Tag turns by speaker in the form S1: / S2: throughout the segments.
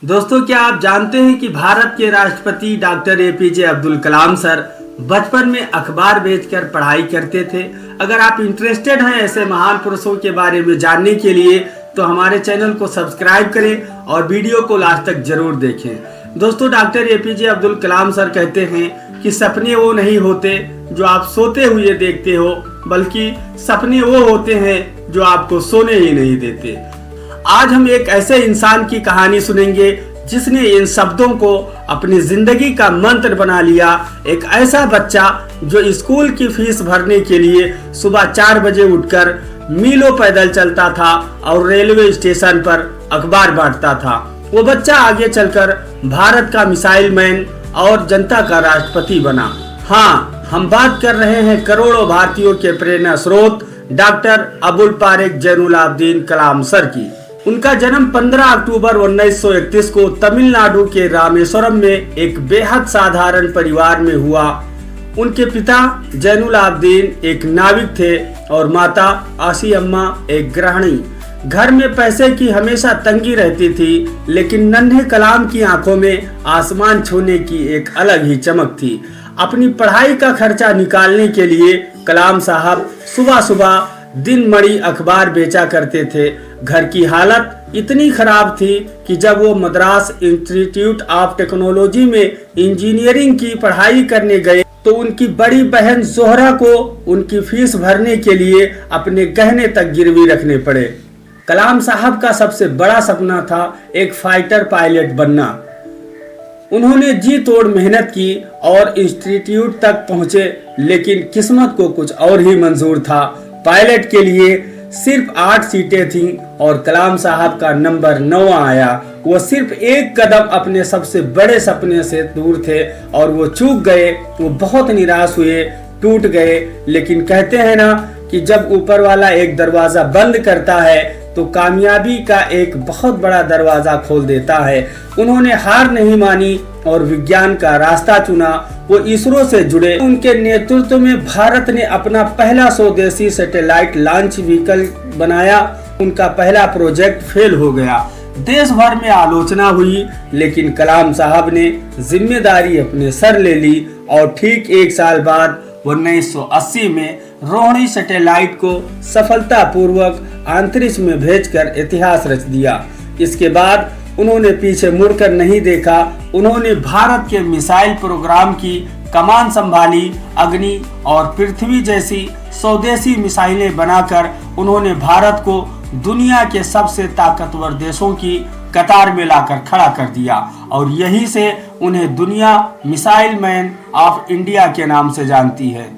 S1: दोस्तों, क्या आप जानते हैं कि भारत के राष्ट्रपति doctor APJ Abdul Kalam sir बचपन में अखबार बेचकर पढ़ाई करते थे। अगर आप इंटरेस्टेड हैं ऐसे महान पुरुषों के बारे में जानने के लिए तो हमारे चैनल को सब्सक्राइब करें और वीडियो को लास्ट तक जरूर देखें। दोस्तों, doctor APJ Abdul Kalam sir कहते हैं कि सपने वो नहीं होते जो आप सोते हुए देखते हो, बल्कि सपने वो होते हैं जो आपको सोने ही नहीं देते। आज हम एक ऐसे इंसान की कहानी सुनेंगे जिसने इन शब्दों को अपनी जिंदगी का मंत्र बना लिया। एक ऐसा बच्चा जो स्कूल की फीस भरने के लिए सुबह 4 बजे उठकर मीलों पैदल चलता था और रेलवे स्टेशन पर अखबार बांटता था। वो बच्चा आगे चलकर भारत का मिसाइल मैन और जनता का राष्ट्रपति बना। हाँ, हम बात कर रहे हैं करोड़ों भारतीयों के प्रेरणा स्रोत डॉक्टर अबुल पारेख जैनुलाब्दीन कलाम सर की। उनका जन्म 15 अक्टूबर 1931 को तमिलनाडु के रामेश्वरम में एक बेहद साधारण परिवार में हुआ। उनके पिता जैनुलाब्दीन एक नाविक थे और माता आसियम्मा एक गृहिणी। घर में पैसे की हमेशा तंगी रहती थी, लेकिन नन्हे कलाम की आंखों में आसमान छूने की एक अलग ही चमक थी। अपनी पढ़ाई का खर्चा निकालने के लिए कलाम साहब सुबह सुबह दिन मणि अखबार बेचा करते थे। घर की हालत इतनी खराब थी कि जब वो मद्रास इंस्टीट्यूट ऑफ टेक्नोलॉजी में इंजीनियरिंग की पढ़ाई करने गए तो उनकी बड़ी बहन जोहरा को उनकी फीस भरने के लिए अपने गहने तक गिरवी रखने पड़े। कलाम साहब का सबसे बड़ा सपना था एक फाइटर पायलट बनना। उन्होंने जी तोड़ मेहनत की और इंस्टीट्यूट तक पहुंचे, लेकिन किस्मत को कुछ और ही मंजूर था। पायलट के लिए सिर्फ 8 सीटें थीं और कलाम साहब का नंबर 9 आया। वो सिर्फ एक कदम अपने सबसे बड़े सपने से दूर थे और वो चूक गए। वो बहुत निराश हुए, टूट गए। लेकिन कहते हैं ना कि जब ऊपर वाला एक दरवाजा बंद करता है तो कामयाबी का एक बहुत बड़ा दरवाजा खोल देता है। उन्होंने हार नहीं मानी और विज्ञान का रास्ता चुना। वो इसरो से जुड़े। उनके नेतृत्व में भारत ने अपना पहला स्वदेशी सैटेलाइट लॉन्च व्हीकल बनाया। उनका पहला प्रोजेक्ट फेल हो गया। देश भर में आलोचना हुई, लेकिन कलाम साहब ने जिम्मेदारी अपने सर ले ली और ठीक 1 साल बाद 1980 में रोहिणी सैटेलाइट को सफलतापूर्वक अंतरिक्ष में भेजकर इतिहास रच दिया। इसके बाद उन्होंने पीछे मुड़कर नहीं देखा। उन्होंने भारत के मिसाइल प्रोग्राम की कमान संभाली। अग्नि और पृथ्वी जैसी स्वदेशी मिसाइलें बनाकर उन्होंने भारत को दुनिया के सबसे ताकतवर देशों की कतार में लाकर खड़ा कर दिया और यहीं से उन्हें दुनिया मिसाइल मैन ऑफ इंडिया के नाम से जानती है।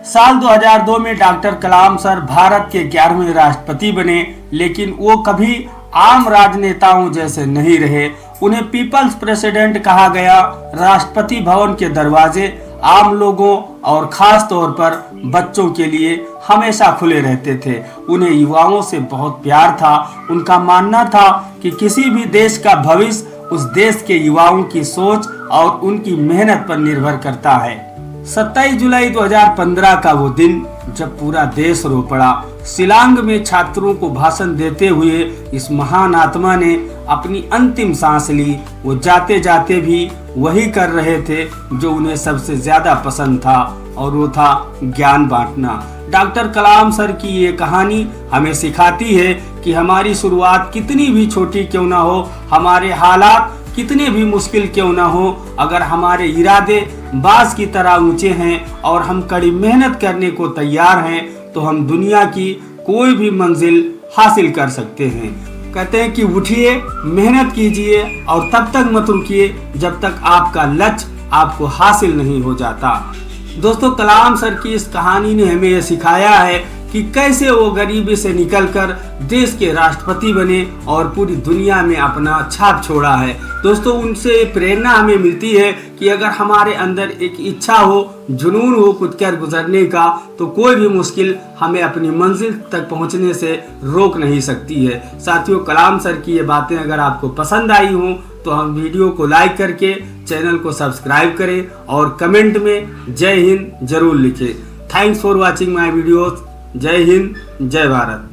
S1: साल 2002 में डॉक्टर कलाम सर भारत के 11वें राष्ट्रपति बने, लेकिन वो कभी आम राजनेताओं जैसे नहीं रहे। उन्हें पीपल्स प्रेसिडेंट कहा गया। राष्ट्रपति भवन के दरवाजे आम लोगों और खास तौर पर बच्चों के लिए हमेशा खुले रहते थे। उन्हें युवाओं से बहुत प्यार था। उनका मानना था कि किसी भी देश का भविष्य उस देश के युवाओं की सोच और उनकी मेहनत पर निर्भर करता है। 27 जुलाई 2015 का वो दिन जब पूरा देश रो पड़ा। शिलांग में छात्रों को भाषण देते हुए इस महान आत्मा ने अपनी अंतिम सांस ली। वो जाते जाते भी वही कर रहे थे जो उन्हें सबसे ज्यादा पसंद था, और वो था ज्ञान बांटना। डॉक्टर कलाम सर की ये कहानी हमें सिखाती है कि हमारी शुरुआत कितनी भी छोटी क्यों ना हो, हमारे हालात कितने भी मुश्किल क्यों ना हो, अगर हमारे इरादे बाज की तरह ऊंचे हैं और हम कड़ी मेहनत करने को तैयार हैं तो हम दुनिया की कोई भी मंजिल हासिल कर सकते हैं। कहते हैं कि उठिए, मेहनत कीजिए और तब तक मत रुकिए जब तक आपका लक्ष्य आपको हासिल नहीं हो जाता। दोस्तों, कलाम सर की इस कहानी ने हमें यह सिखाया है कि कैसे वो गरीबी से निकलकर देश के राष्ट्रपति बने और पूरी दुनिया में अपना छाप छोड़ा है। दोस्तों, उनसे प्रेरणा हमें मिलती है कि अगर हमारे अंदर एक इच्छा हो, जुनून हो कुछ कर गुजरने का, तो कोई भी मुश्किल हमें अपनी मंजिल तक पहुंचने से रोक नहीं सकती है। साथियों, कलाम सर की ये बातें अगर आपको पसंद आई हों तो हम वीडियो को लाइक करके चैनल को सब्सक्राइब करें और कमेंट में जय हिंद जरूर लिखें। Thanks for watching my videos. जय हिंद, जय भारत।